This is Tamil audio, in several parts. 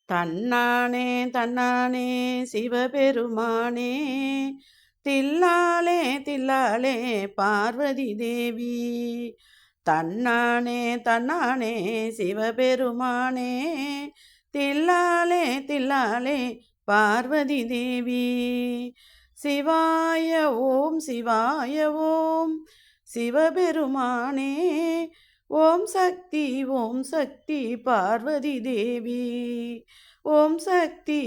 தன்னானே தன்னானே சிவபெருமானே, தில்லாலே தில்லாலே பார்வதி தேவி. தன்னானே தன்னானே சிவபெருமானே, தில்லாலே தில்லாலே பார்வதி தேவி. சிவாய ஓம் சிவாய ஓம் சிவபெருமானே, ஓம் சக்தி பார்வதி தேவி. ஓம் சக்தி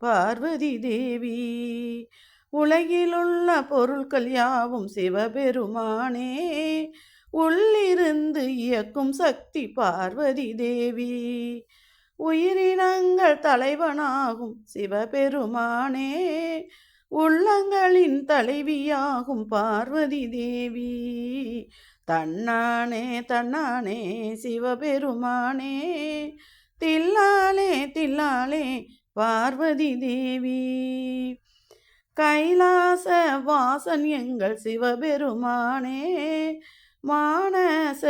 பார்வதி தேவி. உலகிலுள்ள பொருட்கள் யாவும் சிவபெருமானே, உள்ளிருந்து இயக்கும் சக்தி பார்வதி தேவி. உயிரினங்கள் தலைவனாகும் சிவபெருமானே, உள்ளங்களின் தலைவியாகும் பார்வதி தேவி. தன்னானே தன்னானே சிவபெருமானே, தில்லாலே தில்லாலே பார்வதி தேவி. கைலாச வாசன் எங்கள் சிவபெருமானே, மானச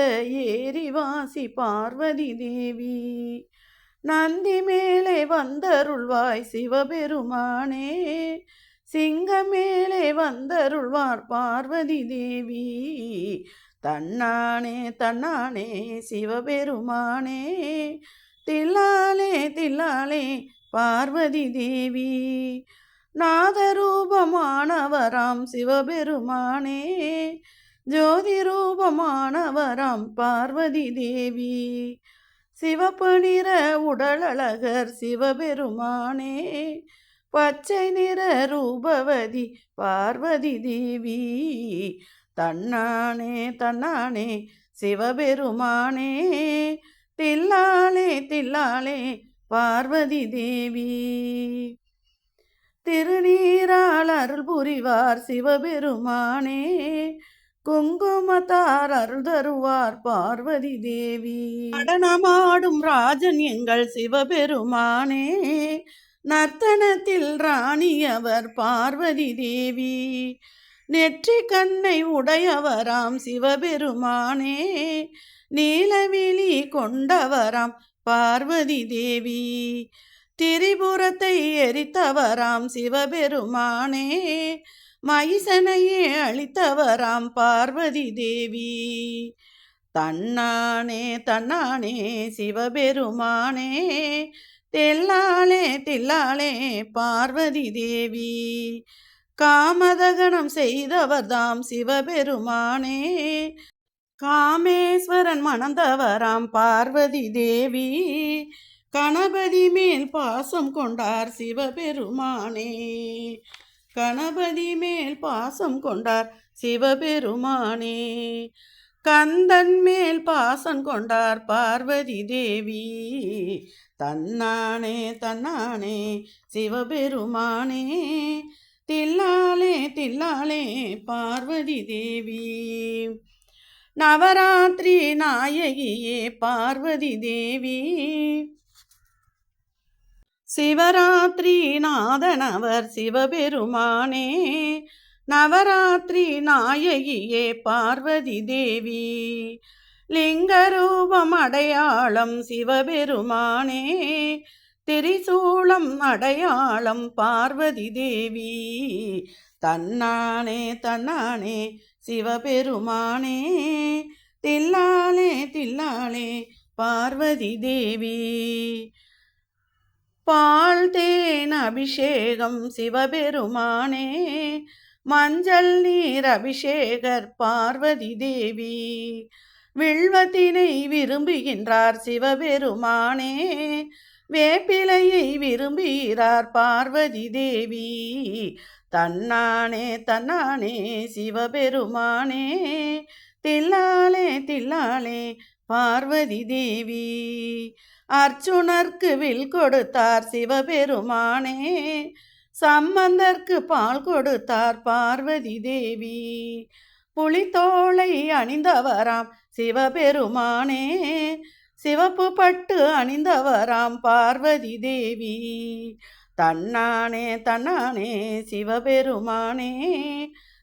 ஏரிவாசி பார்வதி தேவி. நந்தி மேலே வந்தருள்வாய் சிவபெருமானே, சிங்க மேலே வந்தருள்வார் பார்வதி தேவி. தன்னானே தன்னானே சிவபெருமானே, தில்லாலே தில்லாலே பார்வதி தேவி. நாதரூபமானவராம் சிவபெருமானே, ஜோதி ரூபமானவராம் பார்வதி தேவி. சிவப்பு நிற உடலழகர் சிவபெருமானே, பச்சை நிற ரூபவதி பார்வதி தேவி. தன்னானே தன்னானே சிவபெருமானே, தில்லாலே தில்லாலே பார்வதி தேவி. திருநீரால் அருள் புரிவார் சிவபெருமானே, குங்குமத்தார் அருள் தருவார் பார்வதி தேவி. நடனமாடும் ராஜன் எங்கள் சிவபெருமானே, நர்த்தனத்தில் ராணியவர் பார்வதி தேவி. நெற்றி கண்ணை உடையவராம் சிவபெருமானே, நீலவிழி கொண்டவராம் பார்வதி தேவி. திரிபுரத்தை எரித்தவராம் சிவபெருமானே, மகிசனையே அளித்தவராம் பார்வதி தேவி. தன்னானே தன்னானே சிவபெருமானே, தில்லாலே தில்லாலே பார்வதி தேவி. காமதகனம் செய்தவர்தாம் சிவபெருமானே, காமேஸ்வரன் மணந்தவராம் பார்வதி தேவி. கணபதி மேல் பாசம் கொண்டார் சிவபெருமானே, கணபதி மேல் பாசம் கொண்டார் சிவபெருமானே. கந்தன் மேல் பாசம் கொண்டார் பார்வதி தேவி. தன்னானே தன்னானே சிவபெருமானே, தில்லாலே தில்லாலே பார்வதி தேவி. நவராத்திரி நாயகியே பார்வதி தேவி. சிவராத்திரி நாதனவர் சிவபெருமானே, நவராத்திரி நாயகியே பார்வதி தேவி. லிங்கரூபம் அடையாளம் சிவபெருமானே, திரிசூலம் அடையாளம் பார்வதி தேவி. தன்னானே தன்னானே சிவபெருமானே, தில்லாலே தில்லாலே பார்வதி தேவி. பால் தேன் அபிஷேகம் சிவபெருமானே, மஞ்சள் நீர் அபிஷேகர் பார்வதி தேவி. வில்வத்தினை விரும்புகின்றார் சிவபெருமானே, வேப்பிலையை விரும்புகிறார் பார்வதி தேவி. தன்னானே தன்னானே சிவபெருமானே, தில்லாலே தில்லாலே பார்வதி தேவி. அர்ச்சுனர்க்கு வில் கொடுத்தார் சிவபெருமானே, சம்பந்தர்க்கு பால் கொடுத்தார் பார்வதி தேவி. புலித்தோளை அணிந்தவராம் சிவபெருமானே, சிவப்பு பட்டு அணிந்தவராம் பார்வதி தேவி. தன்னானே தன்னானே சிவபெருமானே,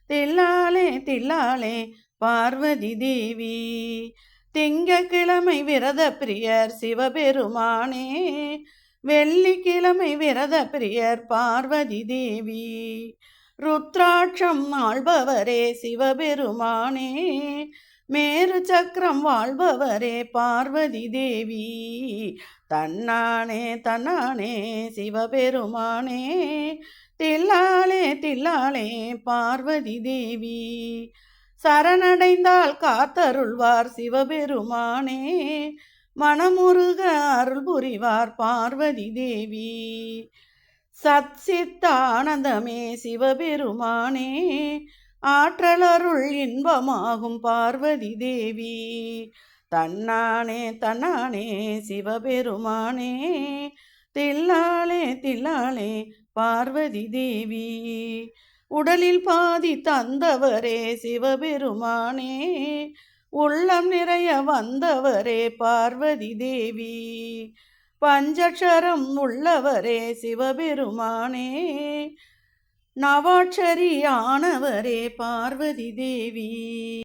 தில்லாலே தில்லாலே பார்வதி தேவி. திங்கட்கிழமை விரத பிரியர் சிவபெருமானே, வெள்ளிக்கிழமை விரத பிரியர் பார்வதி தேவி. ருத்ராட்சம் ஆள்பவரே சிவபெருமானே, மேரு சக்கரம் வாழ்பவரே பார்வதி தேவி. தன்னானே தன்னானே சிவபெருமானே, தில்லாலே தில்லாலே பார்வதி தேவி. சரணடைந்தால் காத்தருள்வார் சிவபெருமானே, மனமுருக அருள் புரிவார் பார்வதி தேவி. சத்சித்த ஆனந்தமே சிவபெருமானே, ஆற்றலருள் இன்பமாகும் பார்வதி தேவி. தன்னானே தன்னானே சிவபெருமானே, தில்லாலே தில்லாலே பார்வதி தேவி. உடலில் பாதி தந்தவரே சிவபெருமானே, உள்ளம் நிறைய வந்தவரே பார்வதி தேவி. பஞ்சக்ஷரம் உள்ளவரே சிவபெருமானே, நவாட்சரி ஆனவரே பார்வதி தேவி.